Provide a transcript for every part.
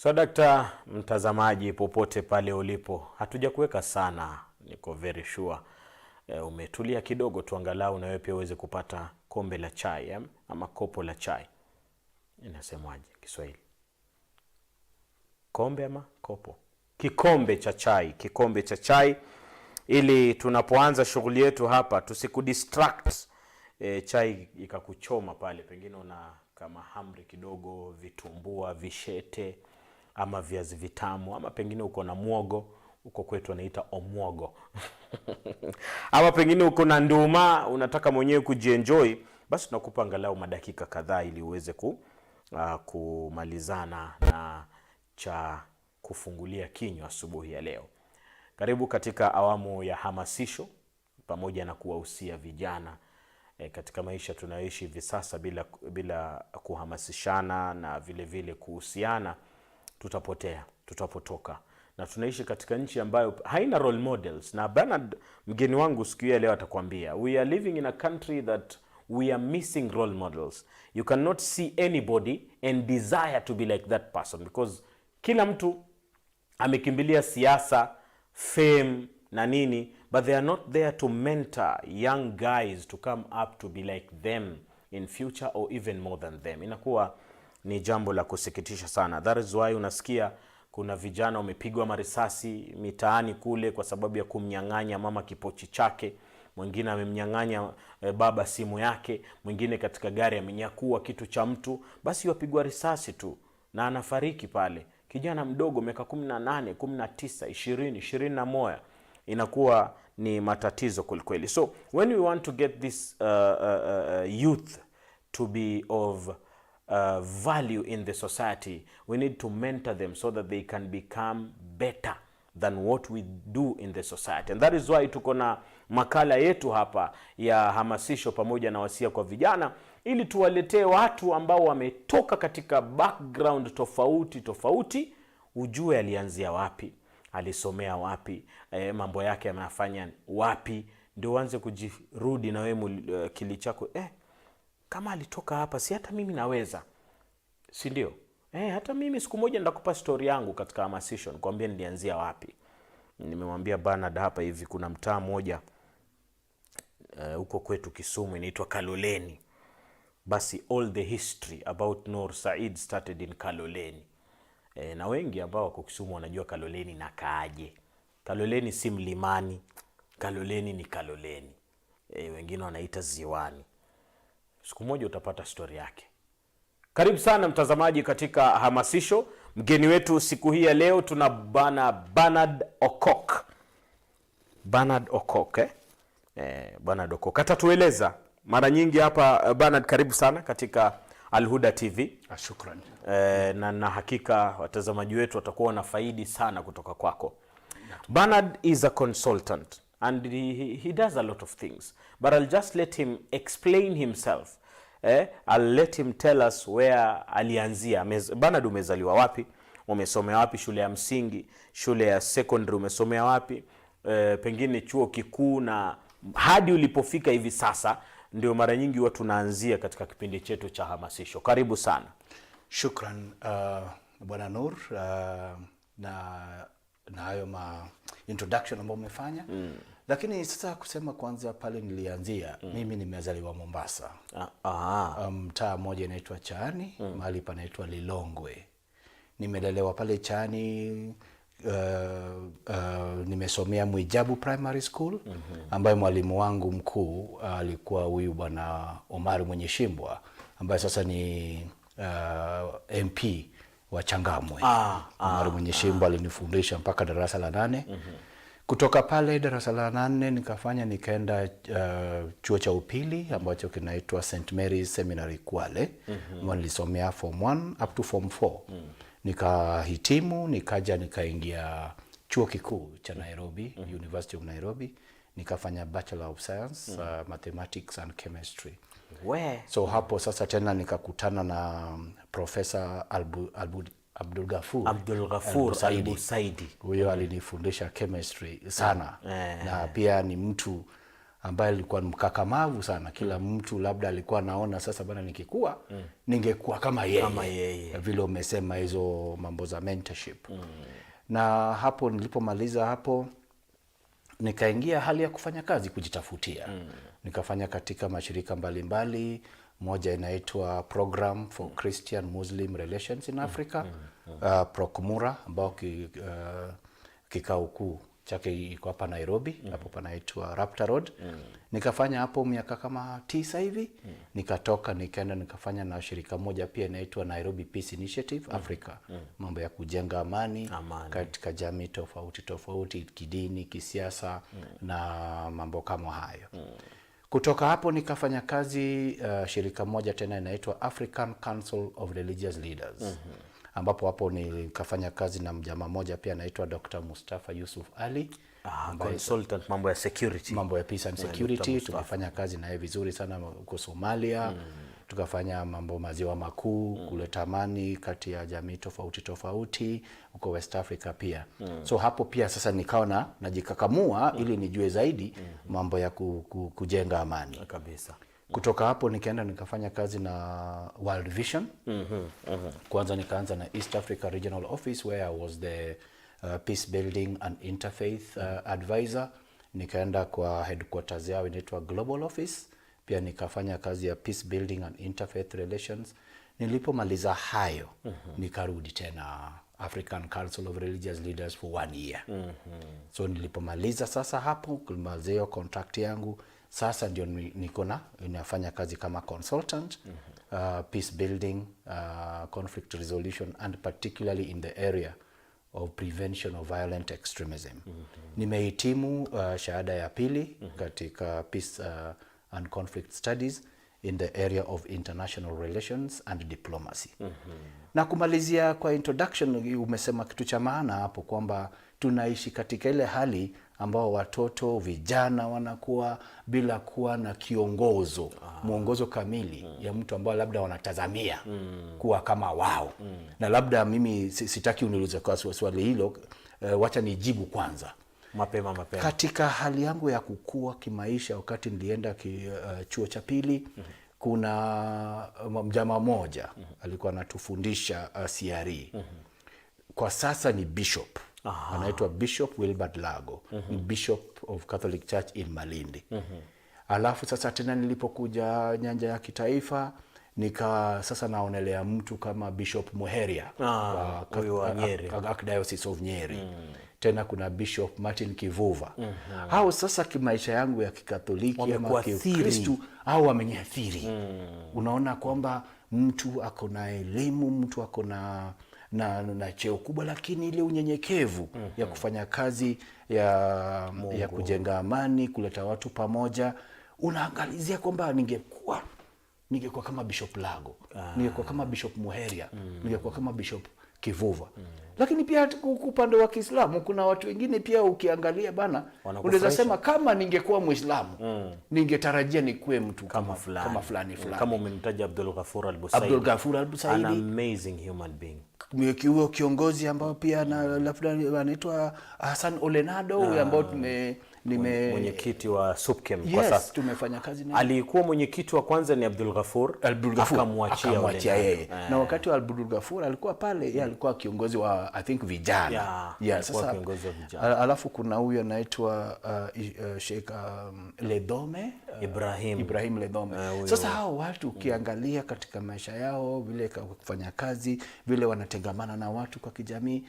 So Dr. mtazamaji popote pale ulipo, hatuja kuweka sana, niko very sure umetulia kidogo tu angalau na wewe pia uweze kupata kombe la chai ama kopo la chai. Inasemwaje Kiswahili? Kombe ama kopo? Kikombe cha chai, kikombe cha chai, ili tunapoanza shughuli yetu hapa tusikudistract chai ikakuchoma pale, pengine una kama hamri kidogo, vitumbua, vishete ama viazi vitamu, ama pengine uko na muogo, uko kwetu anaita omwogo ama pengine uko na nduma unataka mwenyewe kujienjoy, basi tunakupa angalau madakika kadhaa ili uweze kumalizana na cha kufungulia kinywa asubuhi ya leo. Karibu katika awamu ya hamasisho pamoja na kuwahusia vijana katika maisha tunayoishi hivi sasa. Bila kuhamasishana na vile vile kuhusiana, tutapotea, tutapotoka. Na tunaishi katika nchi ambayo haina role models. Na Bernard mgeni wangu siku ya leo atakwambia, we are living in a country that we are missing role models. You cannot see anybody and desire to be like that person, because kila mtu amekimbilia siasa, fame na nini, but they are not there to mentor young guys to come up to be like them in future or even more than them. Inakuwa ni jambo la kusikitisha sana. That is why unasikia kuna vijana wamepigwa marisasi mitaani kule kwa sababu ya kumnyang'anya mama kipochi chake, mwingine amemnyang'anya baba simu yake, mwingine katika gari amenyakua kitu cha mtu, basi wapigwa risasi tu na anafariki pale. Kijana mdogo miaka 18, 19, 20, 21. Inakuwa ni matatizo kweli. So when we want to get this youth to be of value in the society, we need to mentor them so that they can become better than what we do in the society. And that is why tuko na makala yetu hapa ya hamasisho pamoja na wasia kwa vijana, ili tuwaletee watu ambao wametoka katika background tofauti, ujue alianzia wapi, alisomea wapi, mambo yake amefanya wapi, ndio uanze kujirudi na wewe kili chako, kama alitoka hapa, si hata mimi naweza, si ndio? Hata mimi siku moja ndakupa story yangu katika hamasisho, nikwambia nilianzia wapi. Nimemwambia Bernard hapa hivi, kuna mtaa mmoja huko kwetu Kisumu inaitwa Kaloleni. Basi all the history about Nur Said started in Kaloleni. Na wengi ambao wako Kisumu wanajua Kaloleni na kaaje. Kaloleni si mlimani, Kaloleni ni Kaloleni. Wengine wanaita ziwani. Siku moja utapata story yake. Karibu sana mtazamaji katika hamasisho. Mgeni wetu siku hii ya leo tuna Bernard Okok. Bernard Okok, Bernard Okok atatueleza mara nyingi hapa. Bernard, karibu sana katika Al-Huda TV. Shukrani. Na hakika watazamaji wetu watakuwa na faidi sana kutoka kwako. Bernard is a consultant and he does a lot of things, but I'll just let him explain himself. I'll let him tell us where alianzia. Bernard, umezaliwa wapi? Umesomea wapi shule ya msingi, shule ya secondary umesomea wapi? Pengine chuo kikuu, na hadi ulipofika hivi sasa, ndio mara nyingi watu tunaanzia katika kipindi chetu cha hamasisho. Karibu sana. Shukran Bwana Nur, na hayo introduction ambayo umefanya. Lakini sasa kusema kwanza pale nilianzia, mimi nimezaliwa Mombasa. Mtaa mmoja inaitwa Chani, mahali panaitwa Lilongwe. Nimelelewa pale Chani. Nimesomea Mwijabu Primary School, ambaye mwalimu wangu mkuu alikuwa huyu Bwana Omar Mwenyeshimbwa, ambaye sasa ni MP wa Changamwe. Omar Mwenyeshimbwa alinifundisha mpaka darasa la 8. Kutoka pale darasa la 8 nikaenda chuo cha upili ambacho kinaitwa St. Mary's Seminary Kwale. Nilisomea form 1 up to form 4. Nikahitimu, nikaingia chuo kikuu cha Nairobi, University of Nairobi. Nikafanya Bachelor of Science, Mathematics and Chemistry. So hapo sasa tena nikakutana na Professor Abdul Ghafur Saidi. Huyo alinifundisha chemistry sana. Na pia ni mtu ambaye alikuwa mkakamavu sana. Kila mtu labda alikuwa anaona sasa bana, nikikua ningekuwa kama yeye. Vile umesema hizo mambo za mentorship. Na hapo nilipomaliza hapo nikaingia hali ya kufanya kazi, kujitafutia. Nikafanya katika mashirika mbalimbali. Moja inaitwa Program for Christian Muslim Relations in Africa, PROCMURA, ambao kikao kuu chake iko hapa Nairobi, hapo panaitwa Raptor Road. Nikafanya hapo miaka kama 9 hivi. Nikatoka nikaenda nikafanya na shirika moja pia inaitwa Nairobi Peace Initiative Africa, mambo ya kujenga amani katika jamii tofauti, kidini, kisiasa na mambo kama hayo. Kutoka hapo nikafanya kazi shirika moja tena inaitwa African Council of Religious Leaders. Ambapo hapo nikafanya kazi na mjamaa moja pia anaitwa Dr. Mustafa Yusuf Ali, consultant mambo ya security, mambo ya peace and security. Tukafanya kazi naye vizuri sana huko Somalia. Tukafanya mambo maziwa makuu, kuleta amani kati ya jamii tofauti huko West Africa pia. So hapo pia sasa nikaona najikakamua ili nijue zaidi mambo ya kujenga amani kabisa. Kutoka hapo nikaenda nikafanya kazi na World Vision. Kwanza nikaanza na East Africa Regional Office where I was the Peacebuilding and Interfaith advisor. Nikaenda kwa headquarters yao inaitwa Global Office. Pia nikafanya kazi ya Peacebuilding and Interfaith Relations. Nilipomaliza hayo nikarudi tena African Council of Religious Leaders for 1 year. So nilipomaliza sasa hapo kumalizia contract yangu, sasa ndio ninafanya kazi kama consultant, peace building, conflict resolution, and particularly in the area of prevention of violent extremism. Nimehitimu shahada ya pili katika peace and conflict studies in the area of international relations and diplomacy. Na kumalizia kwa introduction, umesema kitu cha maana hapo kwamba tunaishi katika ile hali ambao watoto vijana wanakuwa bila kuwa na kiongozo, mwongozo kamili ya mtu ambao labda wanatazamia kuwa kama wao. Na labda mimi sitaki uniulize kwa swali hilo, wacha nijibu kwanza. Mapema. Katika hali yangu ya kukua kimaisha wakati nilienda chuo cha pili, kuna mjamaa moja alikuwa anatufundisha CRE. Kwa sasa ni bishop. Anaitwa Bishop Wilbert Lago, Bishop of Catholic Church in Malindi. Alafu sasa tena nilipokuja nyanja ya kitaifa, sasa naonelea mtu kama Bishop Muheria wa Nyeri, Archdiocese of Nyeri. Tena kuna Bishop Martin Kivuva. Hao sasa kimaisha yangu ya Kikatoliki ama Kikristo au wameniathiri. Unaona kwamba mtu ako na elimu, mtu ako na cheo kubwa, lakini ile unyenyekevu ya kufanya kazi ya kujenga amani, kuleta watu pamoja, unaangalizia kwamba ningekuwa kama Bishop Lago, ningekuwa kama Bishop Muheria, ningekuwa kama Bishop Kivuva. Lakini pia upande wa Kiislamu kuna watu wengine pia ukiangalia bana, unaweza sema kama ningekuwa Muislamu ningetarajia nikuwe mtu kama fulani. Kama umemtaja Abdul Ghafur al-Busaidi, an amazing human being. Kiwa kiongozi ambao pia anaitwa Hassan Olenado ambao mwenyekiti wa SUPKEM kwa sasa. Tumefanya kazi naye. Alikuwa mwenyekiti wa kwanza ni Abdul Ghafur, akamwachia yeye. Na wakati wa Abdul Ghafur alikuwa pale, yeye alikuwa kiongozi wa I think vijana. Sasa kiongozi wa vijana. Alafu kuna huyu anaitwa Sheikh Ledome, Ibrahim Ledome. Sasa hao watu ukiangalia katika maisha yao, vile kufanya kazi, vile wanatengamana na watu kwa kijamii,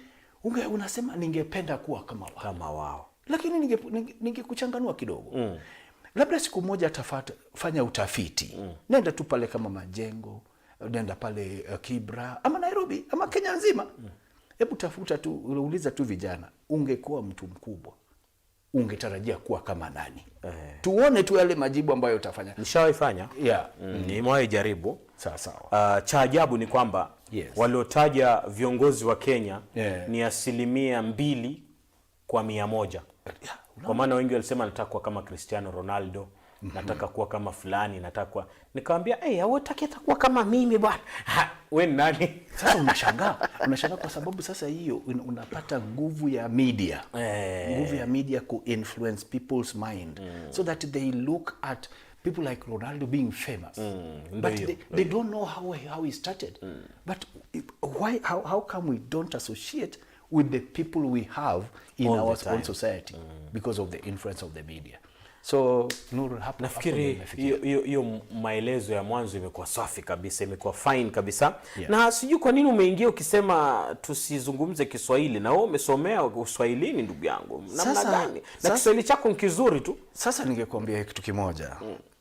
unasema ningependa kuwa kama wao. Lakini ningekuchanganua kidogo. Labda siku moja fanya utafiti. Nenda tu pale kama Majengo, nenda pale Kibra, ama Nairobi, ama Kenya nzima. Hebu tafuta tu, uliza tu vijana, ungekuwa mtu mkubwa, ungetarajia kuwa kama nani? Tuone tu yale majibu ambayo utafanya. Nishawahi fanya. Nimewahi jaribu. Sawa. Cha ajabu ni kwamba waliotaja viongozi wa Kenya ni 2% kwa 100. Kwa maana wengi walisema nataka kuwa kama Cristiano Ronaldo, nataka kuwa kama fulani, nataka kuwa, nikamwambia hawataki atakuwa kama mimi bwana. Wewe nani? Sasa unashangaa kwa sababu sasa hiyo unapata nguvu ya media. Nguvu ya media ku influence people's mind so that they look at people like Ronaldo being famous. But they don't know how he started. But why how come we don't associate with the people we have in our own society because of the influence of the media? So nafikiri hiyo maelezo ya mwanzo imekuwa safi kabisa, imekuwa fine kabisa. Na sijui kwa nini umeingia ukisema tusizungumze Kiswahili, na wewe umesomea Uswahilini ndugu yangu. Namna gani? Na Kiswahili chako ni kizuri tu. Sasa ningekuambia kitu kimoja.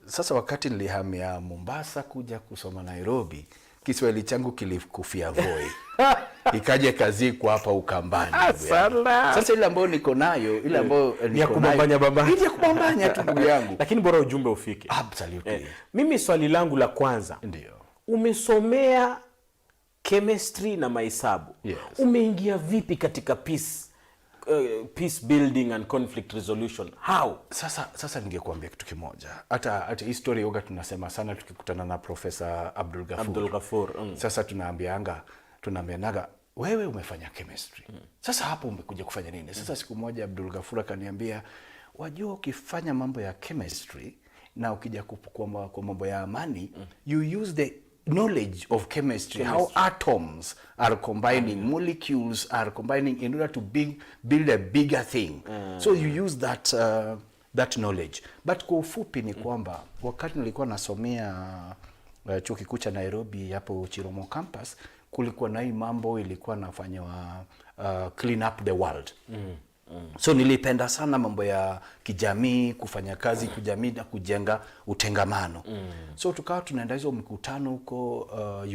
Sasa wakati nilihamia Mombasa kuja kusoma Nairobi, Kiswahili changu kilikufia voi. Ikaje kazi kwa hapa Ukambani. Sasa ile ambayo niko nayo, ile ambayo niko nayo, ile kubambanya tu ndugu yangu. Lakini bora ujumbe ufike. Absolutely. Mimi swali langu la kwanza. Ndio. Umesomea chemistry na mahesabu. Yes. Umeingia vipi katika peace building and conflict resolution? How? Sasa ningekuambia kitu kimoja. Hata history yoga tunasema sana tukikutana na Professor Abdul Ghaffur. Sasa tunaambianaga wewe umefanya chemistry. Sasa hapo umekuja kufanya nini? Sasa siku moja Abdul Ghaffur akaniambia, wajua ukifanya mambo ya chemistry na ukija kwa mambo ya amani, you use the knowledge of chemistry, how atoms are combining, molecules are combining in order to build a bigger thing. So you use that knowledge. But kwa ufupi ni kwamba wakati nilikuwa nasomea chuo kikuu cha Nairobi hapo Chiromo campus, kulikuwa na hii mambo ilikuwa nafanywa clean up the world. So nilipenda sana mambo ya kijamii, kufanya kazi kijamii na kujenga utengamano. So tukawa tunaenda hizo mikutano huko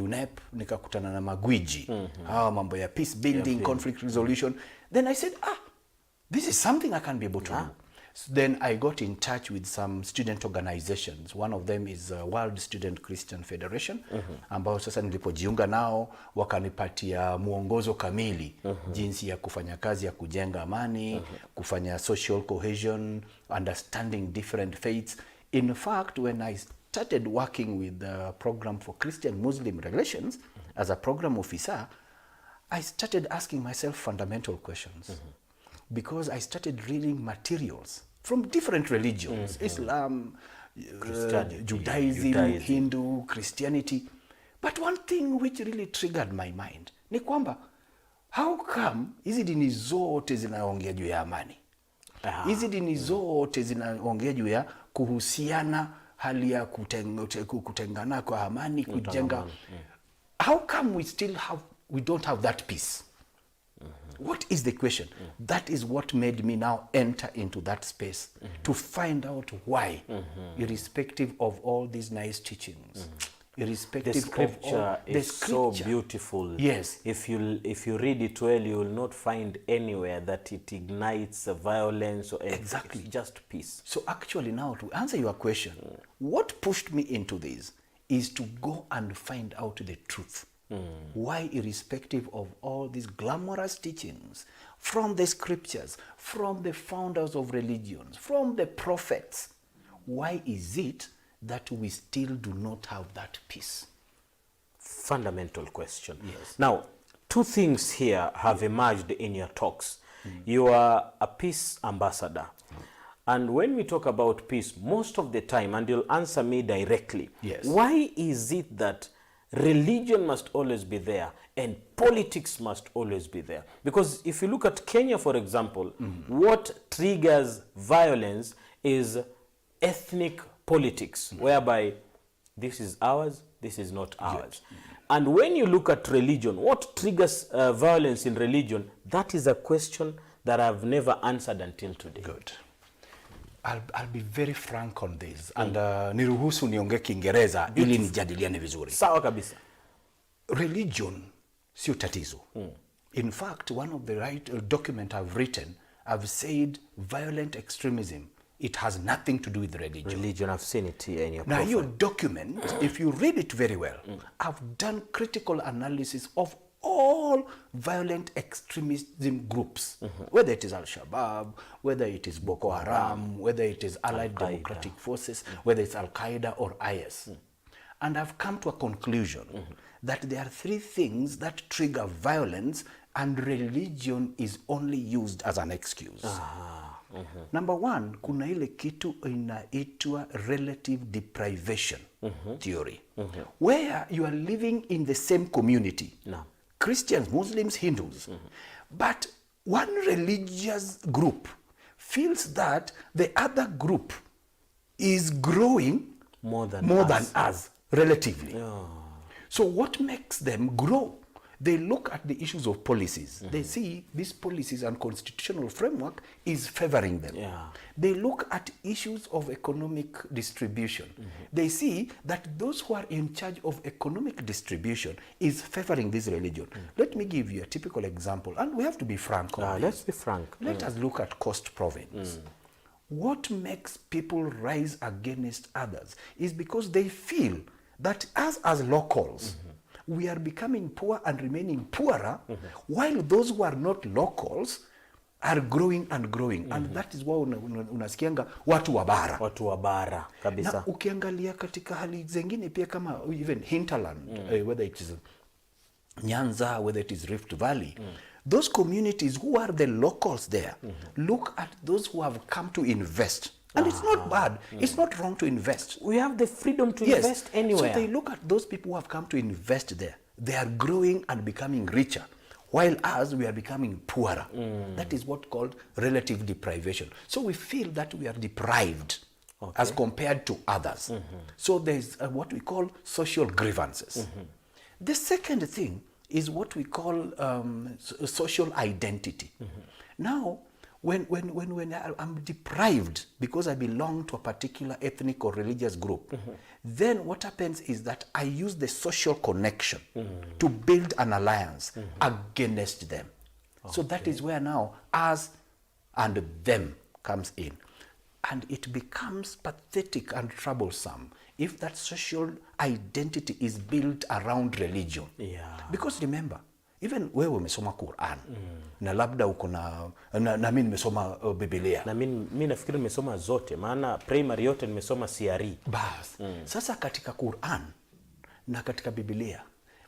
UNEP, nikakutana na magwiji. Hawa mambo ya peace building, conflict resolution. Then I said, this is something I can be able to do. So then I got in touch with some student organizations. One of them is World Student Christian Federation, ambao sasa nilipojiunga nao wakanipatia muongozo kamili jinsi ya kufanya kazi ya kujenga amani, kufanya social cohesion, understanding different faiths. In fact, when I started working with the program for Christian-Muslim relations as a program officer, I started asking myself fundamental questions. Because I started reading materials from different religions, Islam, Judaism, Hindu, Christianity. But one thing which really triggered my mind ni kwamba, how come hizi dini zote zinaongea juu ya amani? Hizi dini zote zinaongea juu ya kuhusiana, hali ya kutengana kwa amani, kujenga. How come we don't have that peace? What is the question? That is what made me now enter into that space to find out why, irrespective of all these nice teachings, irrespective the scripture of all, is so beautiful. Yes. If you read it well, you will not find anywhere that it ignites violence or anything. Exactly. It's just peace. So actually now, to answer your question, what pushed me into this is to go and find out the truth. Why, irrespective of all these glamorous teachings from the scriptures, from the founders of religions, from the prophets, why is it that we still do not have that peace? Fundamental question. Yes. Now, two things here have emerged in your talks. You are a peace ambassador. And when we talk about peace, most of the time, and you'll answer me directly, why is it that religion must always be there and politics must always be there? Because if you look at Kenya, for example, what triggers violence is ethnic politics, whereby this is ours, this is not ours. And when you look at religion, what triggers violence in religion, that is a question that I've never answered until today. Good. I'll be very frank on this. And niruhusu niongee Kiingereza ili nijadiliane vizuri. Sawa kabisa. Religion sio tatizo. In fact, one of the document I've written, I've said violent extremism, it has nothing to do with religion. Religion, I've seen it here in your profile. Now your document, if you read it very well, I've done critical analysis of all violent extremism groups, whether it is Al-Shabaab, whether it is Boko Haram, whether it is Allied Democratic Forces, whether it's Al-Qaeda or IS. And I've come to a conclusion that there are three things that trigger violence, and religion is only used as an excuse. Number one, kuna ile kitu inaitwa relative deprivation theory, where you are living in the same community. Christians, Muslims, Hindus. But one religious group feels that the other group is growing more than us relatively. So what makes them grow? They look at the issues of policies. They see these policies and constitutional framework is favoring them. They look at issues of economic distribution. They see that those who are in charge of economic distribution is favoring this religion. Let me give you a typical example, and we have to be frank on this. Let's be frank. Let us look at Coast Province. What makes people rise against others is because they feel that as locals, we are becoming poor and remaining poorer, while those who are not locals are growing and growing. And that is why unasikianga watu wa bara. Watu wa bara kabisa. Na ukiangalia katika hali zingine pia kama even hinterland, whether it is Nyanza, whether it is Rift Valley, those communities who are the locals there, look at those who have come to invest. And it's not bad. It's not wrong to invest. We have the freedom to invest anywhere. So they look at those people who have come to invest there. They are growing and becoming richer, while us, we are becoming poorer. That is what called relative deprivation. So we feel that we are deprived as compared to others. So there's what we call social grievances. The second thing is what we call social identity. Now, when I'm deprived because I belong to a particular ethnic or religious group, then what happens is that I use the social connection to build an alliance against them. So that is where now us and them comes in. And it becomes pathetic and troublesome if that social identity is built around religion. Because remember, even wewe umesoma Quran na labda uko na mimi nimesoma Biblia. Na mimi nafikiri nimesoma zote, maana primary yote nimesoma CRE. Bas. Sasa katika Quran na katika Biblia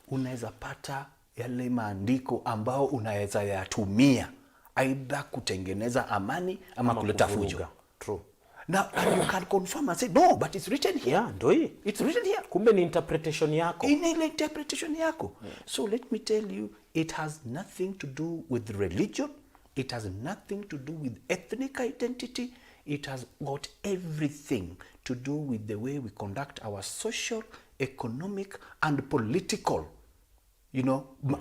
unaweza pata yale maandiko ambao unaweza yatumia aidha kutengeneza amani ama kuleta fujo. True. Now, and you can confirm and say, no, but it's written here. Ndio hii. It's written here. Kumbe ni interpretation yako. Ile interpretation yako. So let me tell you, it has nothing to do with religion. It has nothing to do with ethnic identity. It has got everything to do with the way we conduct our social, economic, and political,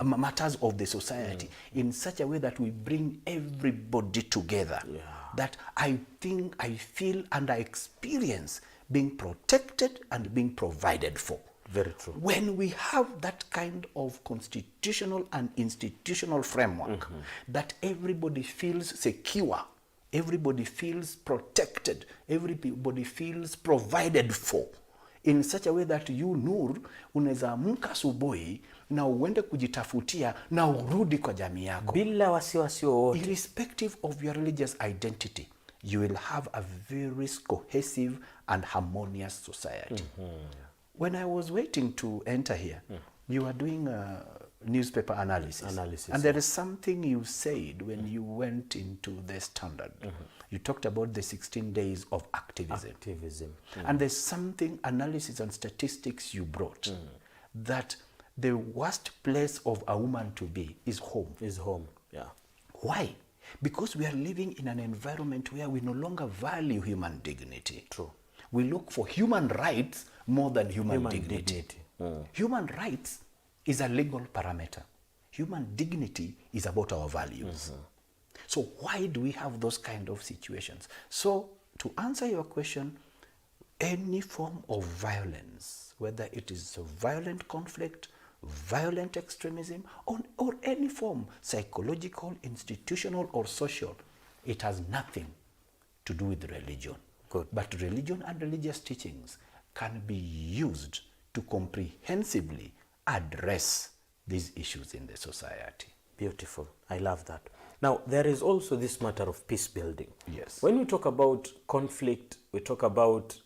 matters of the society in such a way that we bring everybody together. That I think, I feel, and I experience being protected and being provided for. Very true. When we have that kind of constitutional and institutional framework, that everybody feels secure, everybody feels protected, everybody feels provided for, in such a way that you, Nur, unaweza amka asubuhi na uende kujitafutia na urudi kwa jamii yako bila wasiwasi wowote. Irrespective of your religious identity, you will have a very cohesive and harmonious society. When I was waiting to enter here, you were doing a newspaper analysis. And there is something you said when you went into the Standard. You talked about the 16 days of activism. And there's something, analysis and statistics you brought, that the worst place of a woman to be is home. Why? Because we are living in an environment where we no longer value human dignity. True. We look for human rights more than human dignity. Human rights is a legal parameter. Human dignity is about our values. So why do we have those kind of situations? So to answer your question, any form of violence, whether it is a violent conflict, violent extremism, or any form, psychological, institutional, or social, it has nothing to do with religion. But religion and religious teachings can be used to comprehensively address these issues in the society. Beautiful. I love that. Now, there is also this matter of peace building. Yes. When we talk about conflict, we talk about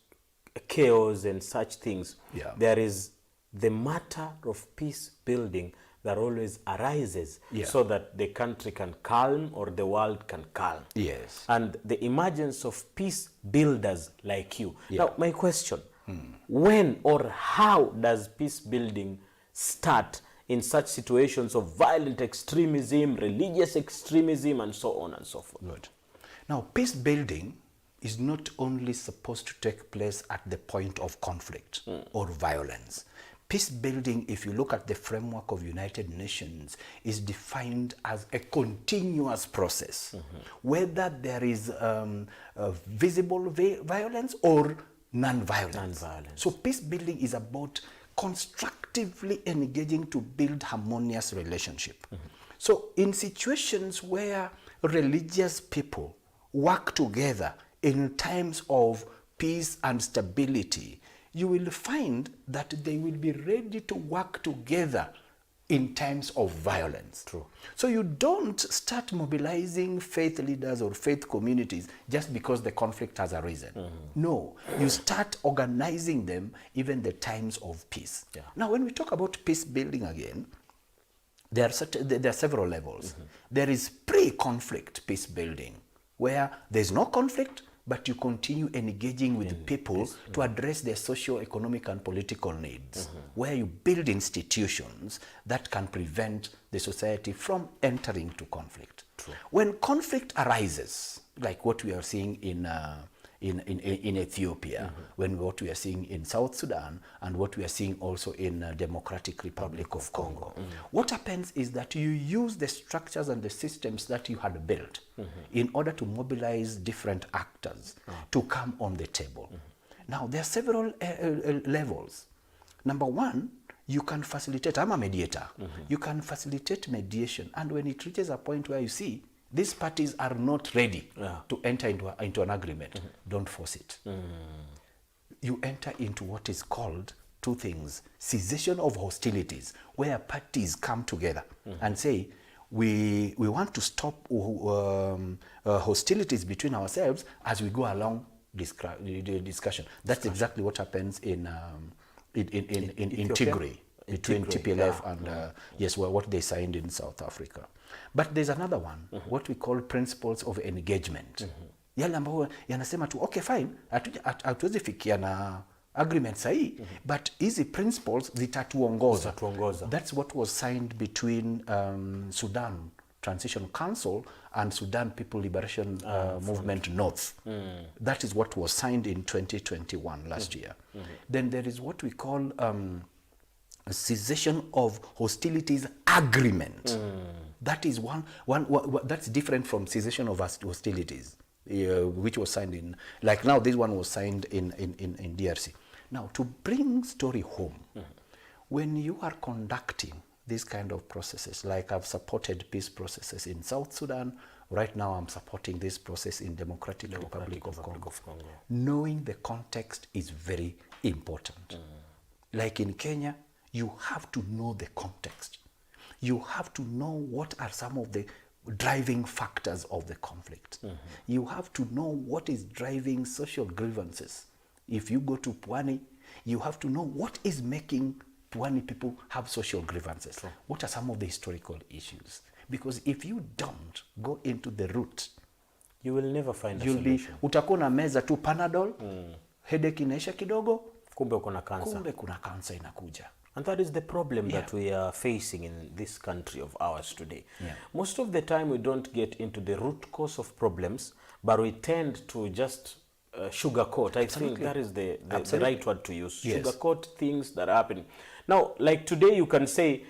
chaos and such things. Yeah. There is the matter of peace building that always arises, Yeah. so that the country can calm or the world can calm. Yes. And the emergence of peace builders like you. Yeah. Now, my question, when or how does peace building start in such situations of violent extremism, religious extremism, and so on and so forth? Good. Now, peace building is not only supposed to take place at the point of conflict or violence. Peace building, if you look at the framework of United Nations, is defined as a continuous process, whether there is visible violence or non-violence. Non-violence. So peace building is about constructively engaging to build harmonious relationship. So in situations where religious people work together in times of peace and stability, you will find that they will be ready to work together in times of violence. True. So you don't start mobilizing faith leaders or faith communities just because the conflict has arisen. No, you start organizing them even the times of peace. Yeah. Now, when we talk about peace building again, there are several levels. There is pre-conflict peace building, where there's no conflict, but you continue engaging with people to address their socio-economic and political needs, where you build institutions that can prevent the society from entering to conflict. True. When conflict arises, like what we are seeing in Ethiopia, when what we are seeing in South Sudan, and what we are seeing also in Democratic Republic of Congo, what happens is that you use the structures and the systems that you had built in order to mobilize different actors to come on the table. Now, there are several levels. Number one, you can facilitate. I'm a mediator. You can facilitate mediation, and when it reaches a point where you see these parties are not ready to enter into an agreement, don't force it. You enter into what is called two things: cessation of hostilities, where parties come together and say, we want to stop hostilities between ourselves as we go along the discussion. That's exactly what happens in Tigray, between TPLF and yes, well, what they signed in South Africa. But there's another one, what we call principles of engagement. Yale ambayo yanasema tu, okay fine, hatuwezi fikia na agreement sahi, but hizi principles zitatuongoza. That's what was signed between Sudan Transition Council and Sudan People Liberation Movement North. That is what was signed in 2021, last year. Then there is what we call a cessation of hostilities agreement. That is one that's different from cessation of hostilities, which was signed in, like now this one was signed in DRC. Now, to bring story home, when you are conducting these kind of processes, like I've supported peace processes in South Sudan, right now I'm supporting this process in Democratic Republic of Congo. Knowing the context is very important. Like in Kenya, you have to know the context. You have to know what are some of the driving factors of the conflict. You have to know what is driving social grievances. If you go to Pwani, you have to know what is making Pwani people have social grievances. What are some of the historical issues? Because if you don't go into the root, you will never find a solution. Utakuwa na meza tu Panadol, headache inaisha kidogo, kumbe kuna cancer. Kumbe kuna cancer inakuja. And that is the problem that we are facing in this country of ours today. Yeah. Most of the time we don't get into the root cause of problems, but we tend to just sugarcoat. I think that is the right word to use. Yes. Sugarcoat things that are happening. Now, like today you can say,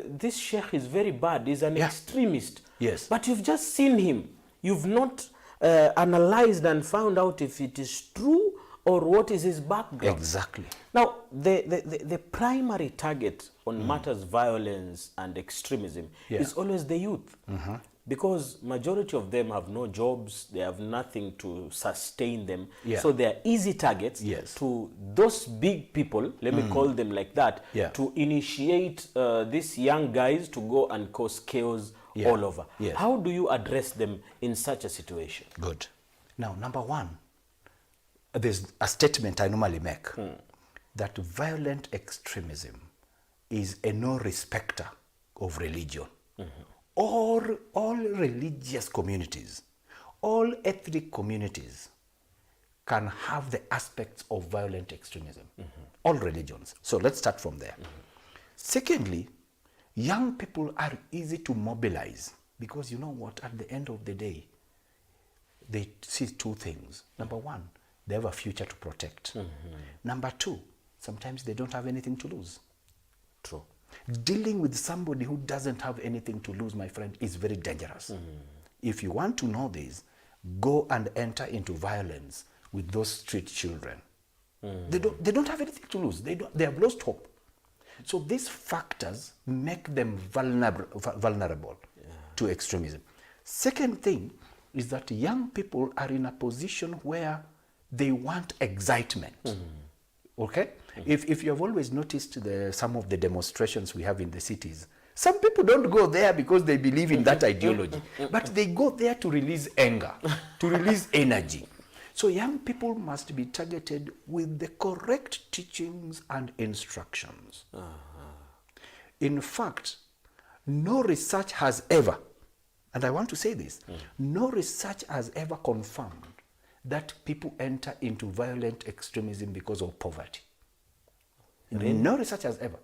this sheikh is very bad, he's an extremist. Yes. But you've just seen him. You've not analyzed and found out if it is true or what is his background. Exactly. Now, the primary target on matters violence and extremism is always the youth. Because majority of them have no jobs, they have nothing to sustain them. Yeah. So they are easy targets to those big people, let me call them like that, to initiate these young guys to go and cause chaos all over. Yes. How do you address them in such a situation? Good. Now, number one, there's a statement I normally make that violent extremism is a no respecter of religion. All religious communities, all ethnic communities can have the aspects of violent extremism. All religions. So let's start from there. Secondly, young people are easy to mobilize because you know what, at the end of the day, they see two things. Number one, they have a future to protect. Number two, sometimes they don't have anything to lose. True. Dealing with somebody who doesn't have anything to lose, my friend, is very dangerous. If you want to know this, go and enter into violence with those street children. They don't have anything to lose. They have lost hope. So these factors make them vulnerable to extremism. Second thing is that young people are in a position where they want excitement. Okay? If you have always noticed some of the demonstrations we have in the cities, some people don't go there because they believe in that ideology, but they go there to release anger, to release energy. So young people must be targeted with the correct teachings and instructions. In fact, no research has ever, and I want to say this, no research has ever confirmed that people enter into violent extremism because of poverty. Really? No research has ever.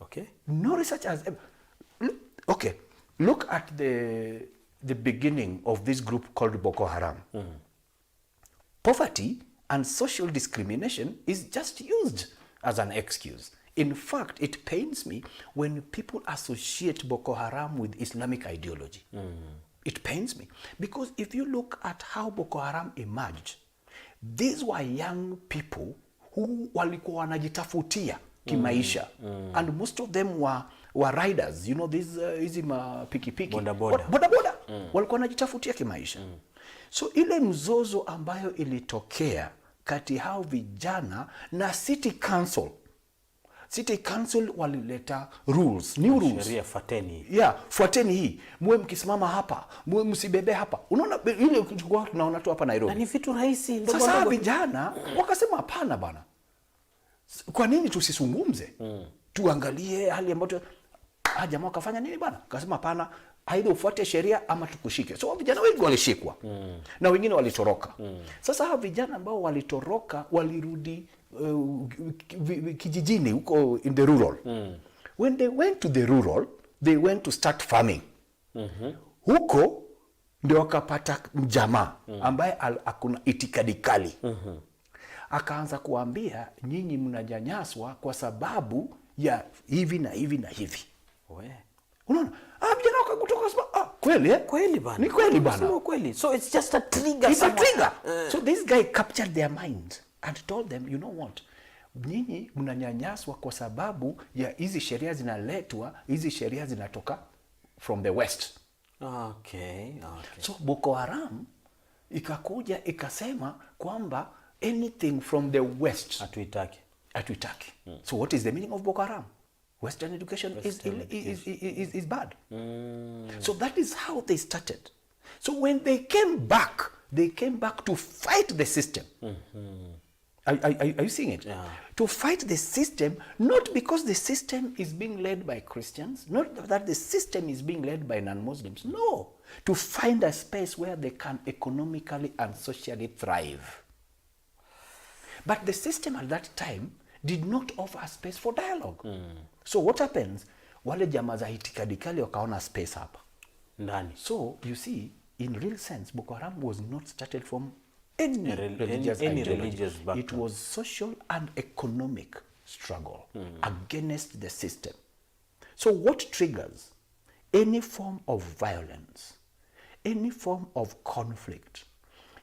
Okay. No research has ever. Look at the beginning of this group called Boko Haram. Poverty and social discrimination is just used as an excuse. In fact, it pains me when people associate Boko Haram with Islamic ideology. It pains me. Because if you look at how Boko Haram emerged, these were young people who walikuwa wanajitafutia kimaisha. And most of them were riders. You know, hizi pikipiki. Boda. Walikuwa wanajitafutia kimaisha. So ile mzozo ambayo ilitokea kati hao vijana na City Council walileta rules, new rules. Sheria fateni. Fuateni hii. Mwe mkisimama hapa, mwe msibebe hapa. Unaona ile tulikuwa tunaona tu hapa Nairobi. Na ni vitu rahisi. Sasa vijana wakasema hapana bana. Kwa nini tusizungumze? Tuangalie hali ambayo jamaa wakafanya nini bana? Akasema hapana, aidha ufuate sheria ama tukushike. So vijana wengi walishikwa. Na wengine walitoroka. Sasa hao vijana ambao walitoroka walirudi kijijini huko in the rural. When they went to the rural, they went to start farming. Huko ndio wakapata mjamaa ambaye akuna itikadi kali. Akaanza kuambia nyinyi mnanyanyaswa kwa sababu ya hivi na hivi na hivi. Unaona? Vijana wakakutoka sema kweli kweli bana. Ni kweli bana. Sio kweli. So it's just a trigger. It's a trigger. So this guy captured their mind and told them, you know what? Nyinyi mnanyanyaswa kwa sababu ya hizi sheria zinaletwa, hizi sheria zinatoka from the west. Okay. So Boko Haram ikakuja ikasema kwamba anything from the west hatuitaki. So what is the meaning of Boko Haram? Western education is bad. So that is how they started. So when they came back to fight the system. Are you seeing it? To fight the system, not because the system is being led by Christians, not that the system is being led by non-Muslims. No. To find a space where they can economically and socially thrive. But the system at that time did not offer a space for dialogue. So what happens? Wale jamaa za itikadi kali wakaona space hapa ndani. So you see, in real sense, Boko Haram was not started from any religious background. It was social and economic struggle against the system. So what triggers any form of violence, any form of conflict,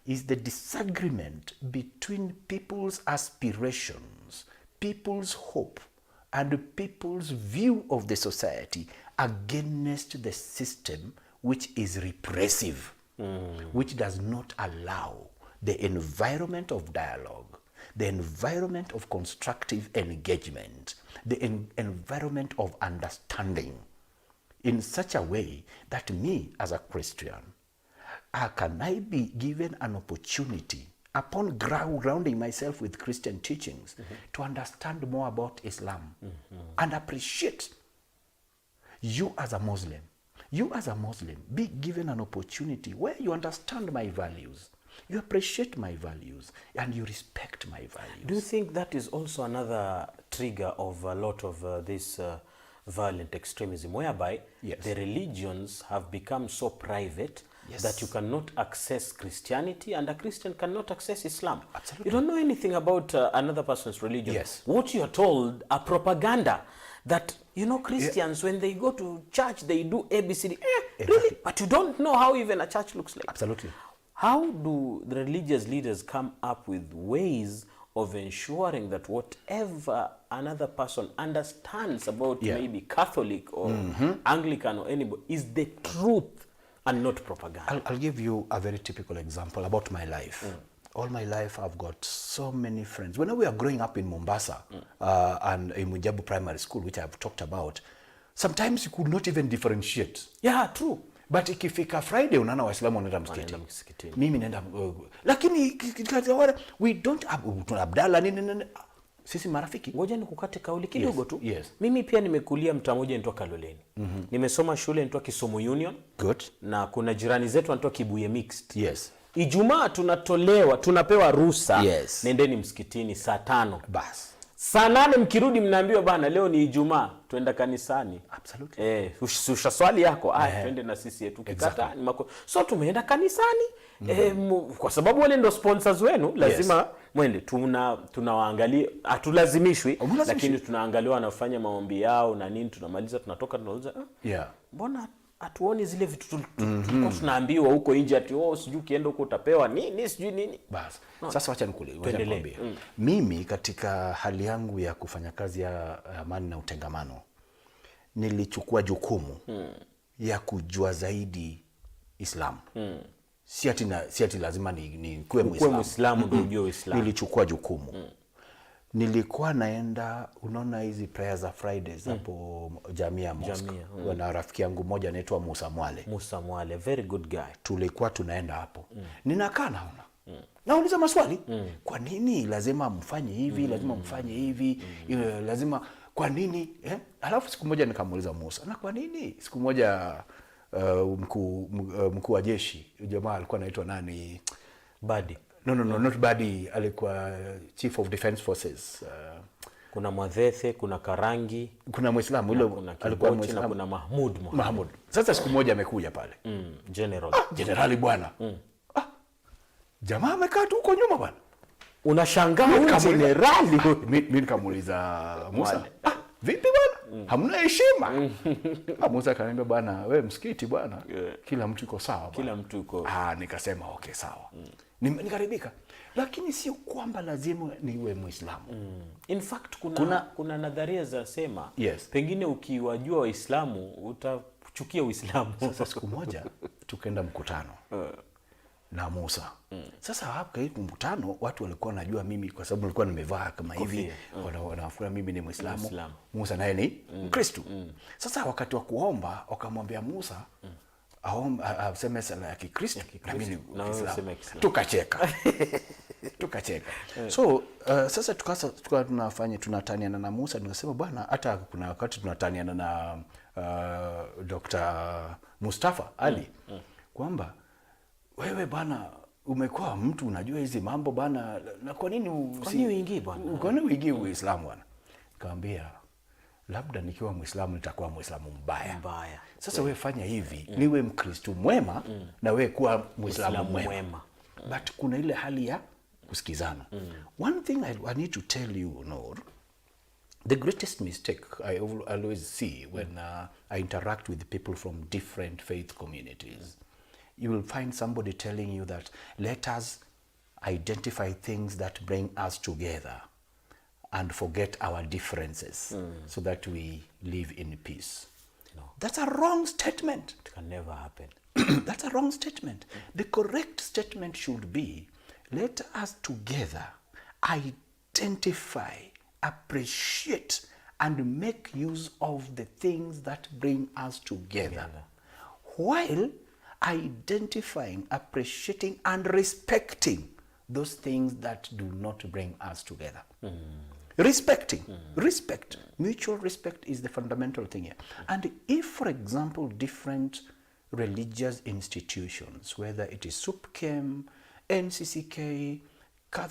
is the disagreement between people's aspirations, people's hope, and people's view of the society against the system which is repressive, which does not allow the environment of dialogue, the environment of constructive engagement, the environment of understanding in such a way that me as a Christian, can I be given an opportunity upon grounding myself with Christian teachings to understand more about Islam and appreciate you as a Muslim. You as a Muslim, be given an opportunity where you understand my values, you appreciate my values, and you respect my values. Do you think that is also another trigger of a lot of this violent extremism, whereby the religions have become so private that you cannot access Christianity and a Christian cannot access Islam? Absolutely. You don't know anything about another person's religion. Yes. What you are told are propaganda. That, you know, Christians, when they go to church, they do ABCD. Really? But you don't know how even a church looks like. Absolutely. How do the religious leaders come up with ways of ensuring that whatever another person understands about maybe Catholic or Anglican or anybody is the truth and not propaganda? I'll give you a very typical example about my life. All my life, I've got so many friends. When we were growing up in Mombasa and in Mwijabu Primary School, which I've talked about, sometimes you could not even differentiate. Yeah, true. But ikifika Friday, unaona Waislamu wanaenda msikitini. Mimi naenda, lakini we don't have Abdalla nini. Sisi marafiki. Ngoja nikukate kauli kidogo tu. Yes. Mimi pia nimekulia mtaa mmoja inaitwa Kaloleni. Nimesoma shule inaitwa Kisumu Union. Good. Na kuna jirani zetu wanaitwa Kibuye Mixed. Yes. Ijumaa tunapewa ruhusa. Yes. Nendeni msikitini saa 5. Bas. Saa 8 mkirudi mnaambiwa bana leo ni Ijumaa, twenda kanisani. Absolutely. Usha swali yako, twende na sisi yetu kikata. So tumeenda kanisani. Kwa sababu wale ndo sponsors wenu, lazima mwende. Tunawaangalia, hatulazimishwi, lakini tunaangalia wanafanya maombi yao na nini, tunamaliza tunatoka tunauliza, mbona hatuoni zile vitu tunaambiwa huko nje ati sijui kienda huko utapewa nini sijui nini. Basi. Sasa wacha nikwambie. Mimi katika hali yangu ya kufanya kazi ya amani na utengamano nilichukua jukumu ya kujua zaidi Islam. Si ati lazima ni kuwe Muislamu ndio ujue Uislamu. Nilichukua jukumu. Nilikuwa naenda, unaona hizi prayers za Fridays hapo Jamia Mosque. Wana rafiki yangu mmoja anaitwa Musa Mwale, very good guy. Tulikuwa tunaenda hapo. Ninakaa naona. Nauliza maswali. Kwa nini lazima mfanye hivi, lazima mfanye hivi, lazima kwa nini? Alafu siku moja nikamuuliza Musa, na kwa nini? Siku moja mkuu wa jeshi, jamaa alikuwa anaitwa nani? Badi. No, not Badi, alikuwa Chief of Defense Forces. Kuna Mwadhethe, kuna Karangi, kuna Muislamu yule alikuwa Muislamu, na kuna Mahmud. Sasa siku moja amekuja pale. Generali bwana. Jamaa amekaa tu huko nyuma bwana. Unashangaa generali. Mimi nikamuuliza Musa, vipi bwana? Hamna heshima. Musa akaniambia bwana, wewe msikiti bwana. Kila mtu yuko sawa bwana. Kila mtu yuko. Nikasema okay sawa. Nikaribika. Lakini sio kwamba lazima niwe Muislamu. In fact kuna nadharia za sema pengine ukiwajua Waislamu utachukia Uislamu. Sasa siku moja tukaenda mkutano na Musa. Sasa hapo kwa mkutano watu walikuwa wanajua mimi kwa sababu nilikuwa nimevaa kama hivi, wanafikiri mimi ni Muislamu. Musa naye ni Mkristo. Sasa wakati wa kuomba wakamwambia Musa aseme sala ya Kikristo na mimi ni Muislamu. Tukacheka. So sasa tukawa tunataniana na Musa, nikasema bwana, hata kuna wakati tunataniana na Dr. Mustafa Ali kwamba wewe bwana umekuwa mtu unajua hizi mambo bwana, na kwa nini uingie bwana? Kwa nini uingie Uislamu bwana? Nikamwambia labda nikiwa Muislamu nitakuwa Muislamu mbaya. Sasa wewe fanya hivi, niwe Mkristo mwema na wewe kuwa Muislamu mwema. But kuna ile hali ya kusikizana. One thing I need to tell you, Noor, the greatest mistake I always see when I interact with people from different faith communities, you will find somebody telling you that let us identify things that bring us together and forget our differences so that we live in peace. No. That's a wrong statement. It can never happen. That's a wrong statement. The correct statement should be, let us together identify, appreciate, and make use of the things that bring us together. While identifying, appreciating, and respecting those things that do not bring us together. Respecting. Respect. Mutual respect is the fundamental thing here. And if, for example, different religious institutions, whether it is SUPKEM, NCCK,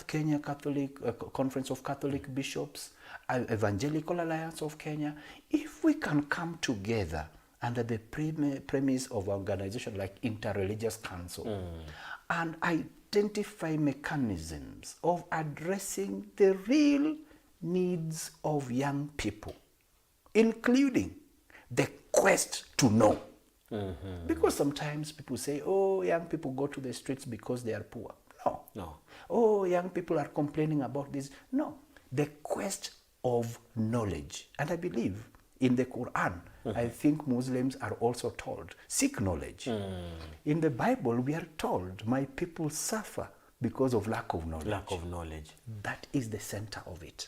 Kenya Catholic Conference of Catholic Bishops, Evangelical Alliance of Kenya, if we can come together under the premise of organization like Interreligious Council and identify mechanisms of addressing the real needs of young people, including the quest to know. Because sometimes people say, oh, young people go to the streets because they are poor. No. Oh, young people are complaining about this. No. The quest of knowledge. And I believe in the Quran, I think Muslims are also told, seek knowledge. In the Bible, we are told, my people suffer because of lack of knowledge. Lack of knowledge. That is the center of it.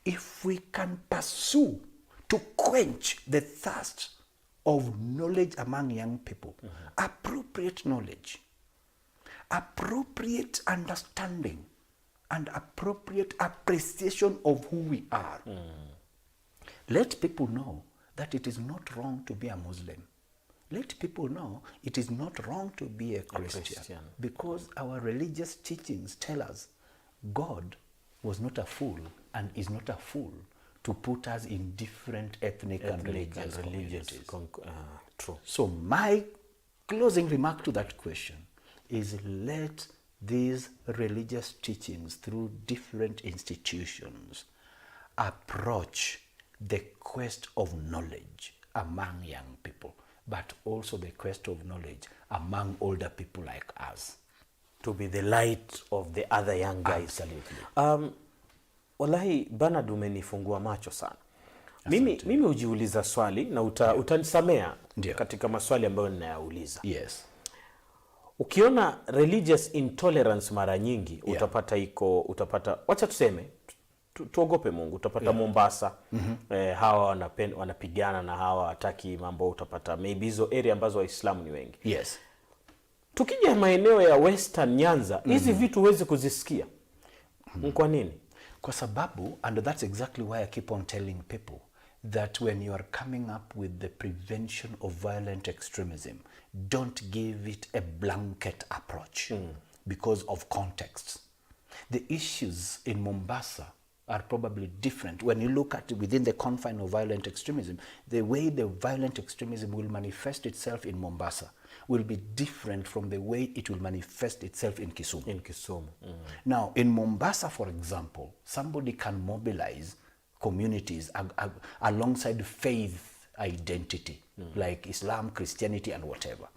If we can pursue to quench the thirst of knowledge among young people, appropriate knowledge, appropriate understanding, and appropriate appreciation of who we are. Let people know that it is not wrong to be a Muslim. Let people know it is not wrong to be a Christian. Because our religious teachings tell us God was not a fool and is not a fool to put us in different ethnic and religious communities. True. So my closing remark to that question is, let these religious teachings through different institutions approach the quest of knowledge among young people, but also the quest of knowledge among older people like us. To be the light of the other young guys. Absolutely. Wallahi, Bernard, umenifungua macho sana. Mimi hujiuliza swali na utanisamea katika maswali ambayo ninayauliza. Yes. Ukiona religious intolerance mara nyingi, utapata wacha tuseme tuogope Mungu, utapata Mombasa, hawa wanapigana na hawa hataki mambo, utapata maybe hizo area ambazo Waislamu ni wengi. Yes. Tukija maeneo ya Western Nyanza, hizi vitu huwezi kuzisikia. Kwa nini? Kwa sababu, and that's exactly why I keep on telling people that when you are coming up with the prevention of violent extremism, don't give it a blanket approach because of context. The issues in Mombasa are probably different. When you look at within the confine of violent extremism, the way the violent extremism will manifest itself in Mombasa will be different from the way it will manifest itself in Kisumu. Now, in Mombasa, for example, somebody can mobilize communities alongside faith identity, like Islam, Christianity, and whatever.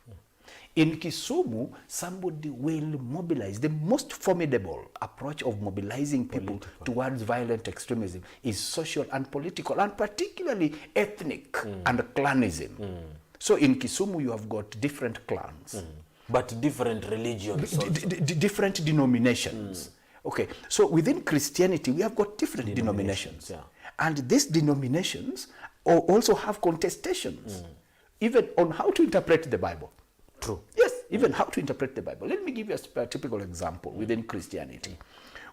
In Kisumu, somebody will mobilize. The most formidable approach of mobilizing people towards violent extremism is social and political, and particularly ethnic and clanism. So in Kisumu, you have got different clans. But different religions. Different denominations. Okay, so within Christianity, we have got different denominations. And these denominations also have contestations, even on how to interpret the Bible. True. Yes, even how to interpret the Bible. Let me give you a typical example within Christianity.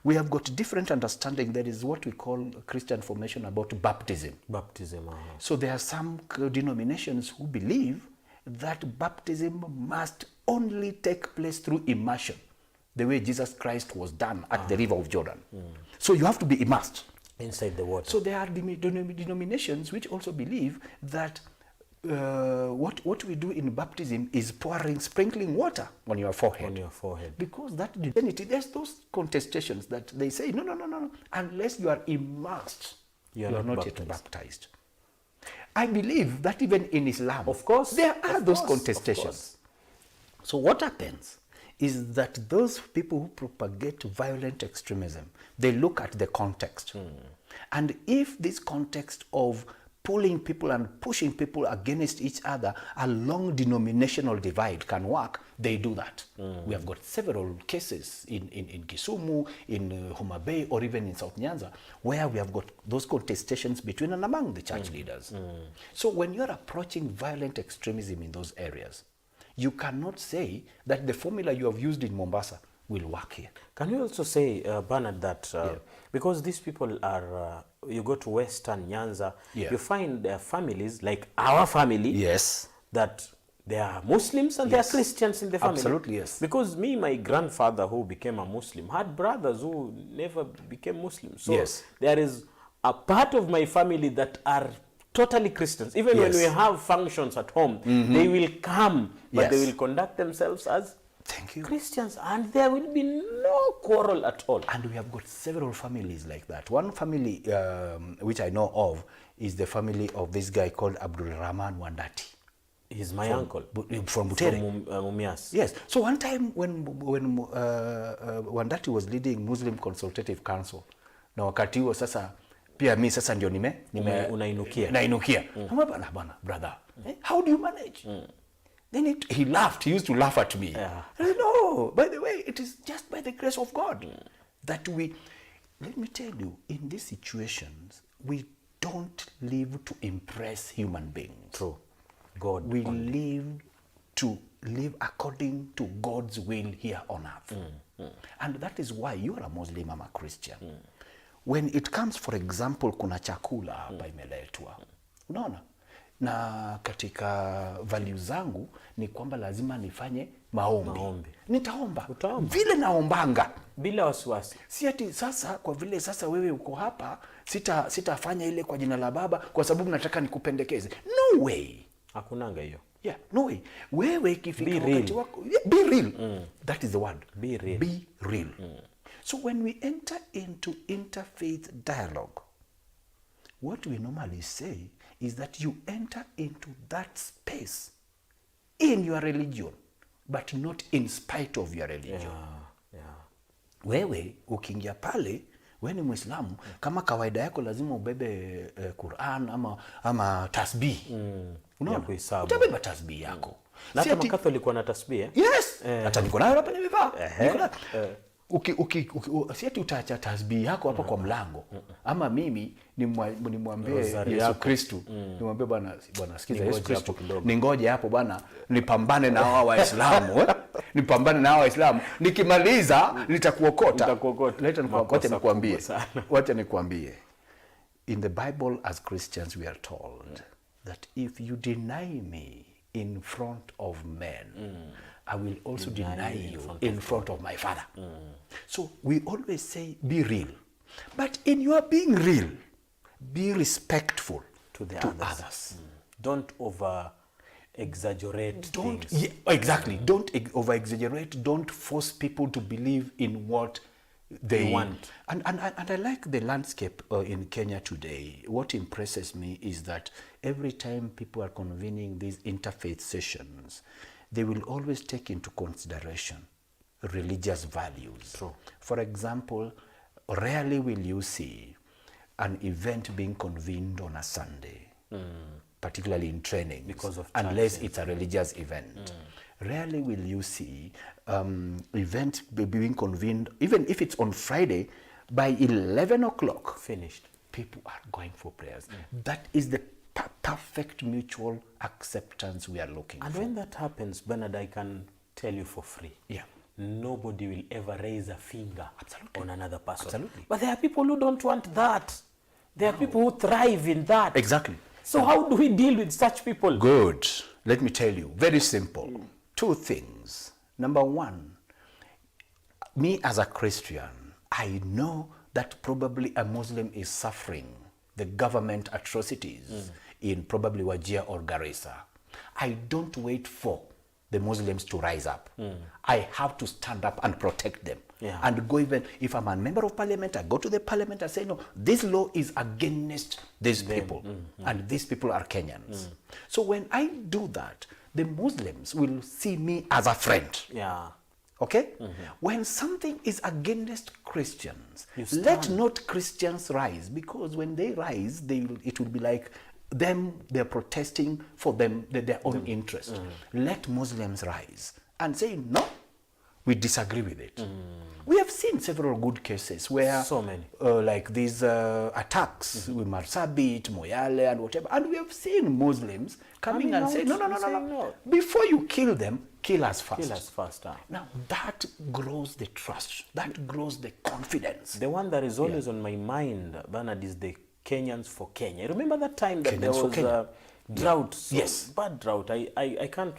We have got different understanding. There is what we call Christian formation about baptism. So there are some denominations who believe that baptism must only take place through immersion, the way Jesus Christ was done at the river of Jordan. So you have to be immersed inside the water. So there are denominations which also believe that what we do in baptism is sprinkling water on your forehead. Because that divinity, there's those contestations that they say, no. Unless you are immersed, you are not yet baptized. I believe that even in Islam, of course, there are those contestations. So what happens is that those people who propagate violent extremism, they look at the context. And if this context of pulling people and pushing people against each other along denominational divide can work, they do that. We have got several cases in Kisumu, in Homa Bay, or even in South Nyanza, where we have got those contestations between and among the church leaders. So when you're approaching violent extremism in those areas, you cannot say that the formula you have used in Mombasa will work here. Can you also say, Bernard, that because these people are, you go to Western Nyanza, you find families like our family, that they are Muslims and they are Christians in the family. Absolutely, yes. Because me, my grandfather who became a Muslim, had brothers who never became Muslims. So there is a part of my family that are totally Christians. Even when we have functions at home, they will come, but they will conduct themselves as Christians, and there will be no quarrel at all. And we have got several families like that. One family which I know of is the family of this guy called Abdul Rahman Wandati. He's my uncle. From Butere. From Mumias. Yes. So one time when Wandati was leading Muslim Consultative Council, na wakati huo sasa pia mi sasa ndio unainukia. Bana, brother, how do you manage? Then he laughed. He used to laugh at me. I said, no, by the way, it is just by the grace of God that we, let me tell you, in these situations, we don't live to impress human beings. True. God. We live to live according to God's will here on earth. And that is why you are a Muslim, I'm a Christian. When it comes, for example, kuna chakula hapa imeletwa. Unaona? Na katika values zangu ni kwamba lazima nifanye maombi. Nitaomba. Vile naombanga. Bila wasiwasi. Si ati sasa kwa vile sasa wewe uko hapa, sitafanya ile kwa jina la Baba kwa sababu nataka nikupendekeze. No way. Hakunanga hiyo. Yeah, no way. Wewe ikifika wakati wako, be real. That is the word. Be real. Be real. So when we enter into interfaith dialogue, what we normally say is that you enter into that space in your religion, but not in spite of your religion. Wewe ukiingia pale, wewe ni Muislamu, kama kawaida yako lazima ubebe Quran ama tasbih. Unaona? Utabeba tasbih yako. Na kama Catholic wana tasbih? Yes. Hata niko nayo hapa nimevaa. Si ati utaacha tasbih yako hapa kwa mlango. Ama mimi nimwambie Yesu Kristo, nimwambie Bwana sikiza Yesu Kristo, ningoje hapo bwana, nipambane na hao Waislamu, nipambane na hao Waislamu, nikimaliza nitakuokota. Leta nikwambie. Wacha nikwambie. In the Bible as Christians we are told that if you deny me in front of men, I will also deny you in front of my Father. So we always say, be real. But in your being real, be respectful to others. Don't over-exaggerate things. Exactly. Don't over-exaggerate. Don't force people to believe in what they want. And I like the landscape in Kenya today. What impresses me is that every time people are convening these interfaith sessions, they will always take into consideration religious values. True. For example, rarely will you see an event being convened on a Sunday, particularly in training, unless it's a religious event. Rarely will you see event being convened, even if it's on Friday, by 11 o'clock. Finished. People are going for prayers. That is the perfect mutual acceptance we are looking for. And when that happens, Bernard, I can tell you for free. Nobody will ever raise a finger on another person. Absolutely. But there are people who don't want that. There are people who thrive in that. Exactly. So how do we deal with such people? Good. Let me tell you. Very simple. Two things. Number one, me as a Christian, I know that probably a Muslim is suffering the government atrocities in probably Wajir or Garissa. I don't wait for the Muslims to rise up. I have to stand up and protect them. And go, even if I'm a member of parliament, I go to the parliament and say, no, this law is against these people. And these people are Kenyans. So when I do that, the Muslims will see me as a friend. Okay? When something is against Christians, let not Christians rise, because when they rise, it will be like they're protesting for their own interest. Let Muslims rise and say, no, we disagree with it. We have seen several good cases where, so many, like these attacks with Marsabit, Moyale, and whatever, and we have seen Muslims coming and saying, no, before you kill them, kill us first. Kill us first. Now that grows the trust, that grows the confidence. The one that is always on my mind, Bernard, is the Kenyans for Kenya. Remember that time that there was a drought? So yes. Bad drought. I can't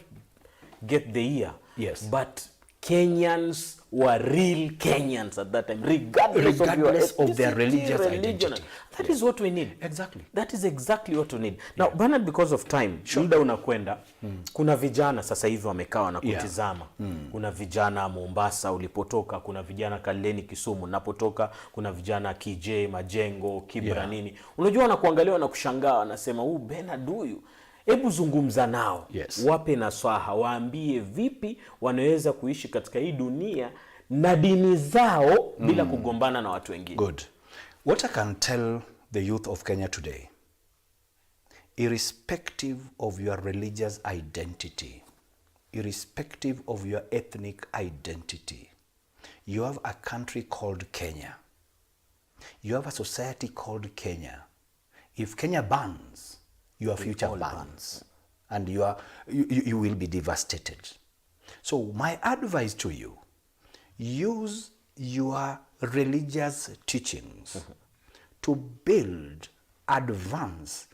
get the year. Yes. But Kenyans were real Kenyans at that time, regardless of their religious identity. That is what we need. Exactly. That is exactly what we need. Now, Bernard, because of time, muda unakwenda, kuna vijana sasa hivi wamekaa na kutizama. Kuna vijana Mombasa ulipotoka, kuna vijana Kaleni Kisumu napotoka, kuna vijana KJ, Majengo, Kibra nini. Unajua wanakuangalia na kushangaa, wanasema, Bernard huyu. Hebu zungumza nao. Yes. Wape nasaha, waambie vipi wanaweza kuishi katika hii dunia na dini zao bila kugombana na watu wengine. Good. What I can tell the youth of Kenya today, irrespective of your religious identity, irrespective of your ethnic identity, you have a country called Kenya. You have a society called Kenya. If Kenya burns, your future burns, and you will be devastated. So my advice to you, use your religious teachings to build, advance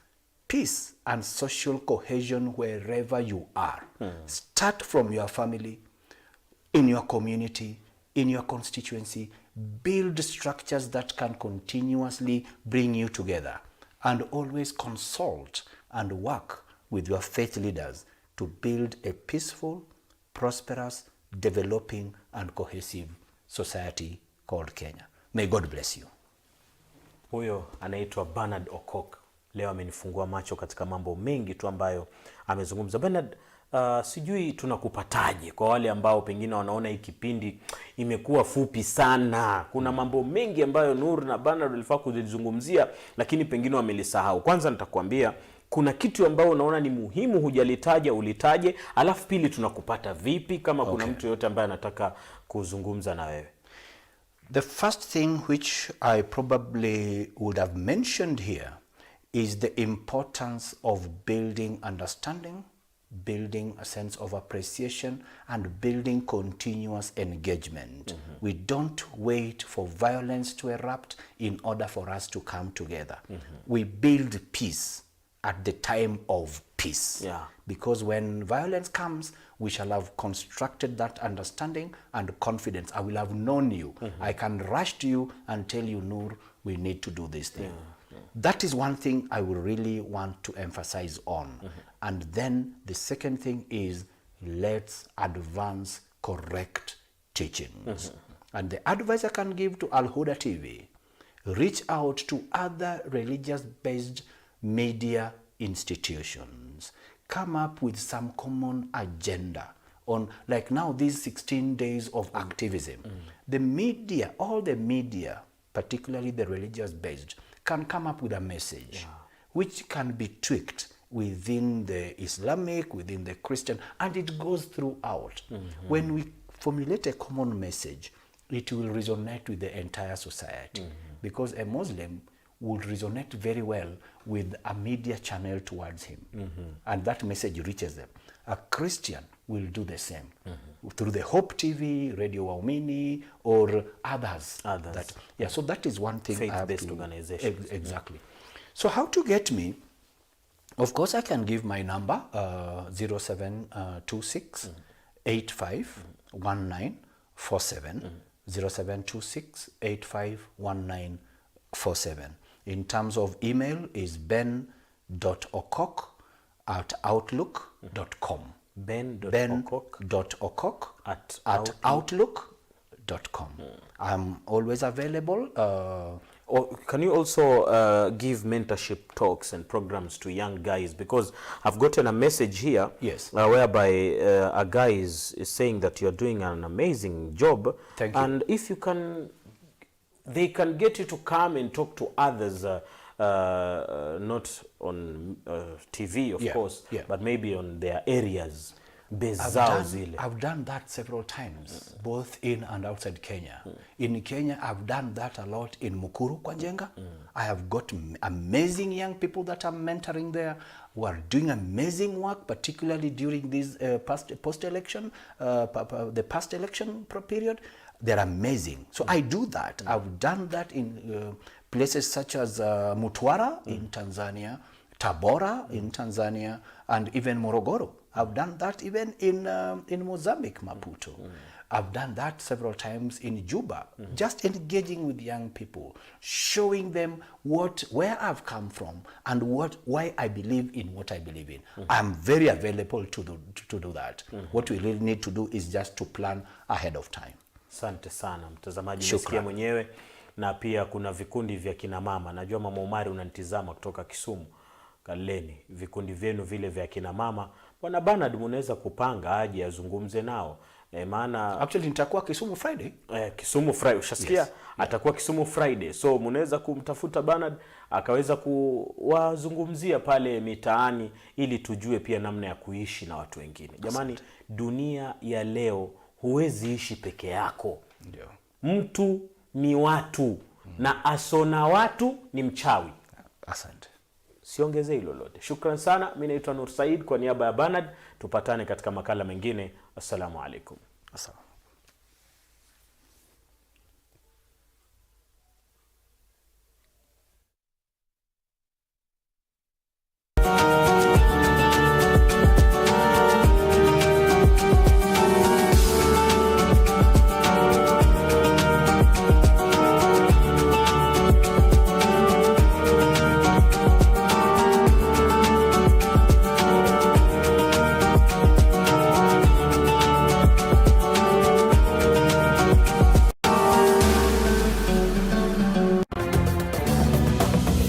peace and social cohesion wherever you are. Start from your family, in your community, in your constituency. Build structures that can continuously bring you together, and always consult and work with your faith leaders to build a peaceful, prosperous, developing, and cohesive society called Kenya. May God bless you. Huyo anaitwa Bernard Okok. Leo amenifungua macho katika mambo mengi tu ambayo amezungumza. Bernard, sijui tunakupataje kwa wale ambao pengine wanaona hii kipindi imekuwa fupi sana. Kuna mambo mengi ambayo Nur na Bernard walifaa kuzungumzia, lakini pengine wamelisahau. Kwanza nitakwambia kuna kitu ambao unaona ni muhimu hujalitaja, ulitaje, alafu pili tunakupata vipi kama kuna mtu yote ambaye anataka kuzungumza na wewe. The first thing which I probably would have mentioned here is the importance of building understanding, building a sense of appreciation, and building continuous engagement. We don't wait for violence to erupt in order for us to come together. We build peace at the time of peace. Because when violence comes, we shall have constructed that understanding and confidence. I will have known you. I can rush to you and tell you, Nur, we need to do this thing. That is one thing I would really want to emphasize on. And then the second thing is, let's advance correct teachings. And the advice I can give to Al Huda TV, reach out to other religious-based media institutions. Come up with some common agenda on, like now, these 16 days of activism. The media, all the media, particularly the religious-based, can come up with a message which can be tweaked within the Islamic, within the Christian, and it goes throughout. When we formulate a common message, it will resonate with the entire society. Because a Muslim would resonate very well with a media channel towards him. And that message reaches them. A Christian will do the same through the Hope TV, Radio Waumini, or others. So that is one thing. Faith-based organization. Exactly. So how to get me? Of course, I can give my number, 0726 851947, 0726 851947. In terms of email is ben.okok@outlook.com. ben.okok@outlook.com. I'm always available. Or can you also give mentorship talks and programs to young guys? Because I've gotten a message here whereby a guy is saying that you're doing an amazing job. Thank you. And if you can, they can get you to come and talk to others not on TV of course, but maybe on their areas. I've done that several times, both in and outside Kenya. In Kenya, I've done that a lot in Mukuru, Kwanjenga. I have got amazing young people that I'm mentoring there who are doing amazing work, particularly during this post-election, the past election period. They're amazing. So I do that. I've done that in places such as Mtwara in Tanzania, Tabora in Tanzania, and even Morogoro. I've done that even in Mozambique, Maputo. I've done that several times in Juba, just engaging with young people, showing them where I've come from and why I believe in what I believe in. I'm very available to do that. What we really need to do is just to plan ahead of time. Asante sana mtazamaji, nisikia mwenyewe, na pia kuna vikundi vya kina mama. Najua Mama Omari unanitizama kutoka Kisumu, Kaleni. Vikundi vyenu vile vya kina mama, Bwana Bernard mnaweza kupanga aje azungumze nao. Maana actually nitakuwa Kisumu Friday. Kisumu Friday, ushasikia? Atakuwa Kisumu Friday. So mnaweza kumtafuta Bernard akaweza kuwazungumzia pale mitaani ili tujue pia namna ya kuishi na watu wengine. Jamani, dunia ya leo huwezi ishi peke yako. Ndio. Mtu ni watu na asona watu ni mchawi. Asante. Siongezei lolote. Shukran sana. Mimi naitwa Nur Said kwa niaba ya Bernard. Tupatane katika makala mengine. Assalamu alaikum. Asante.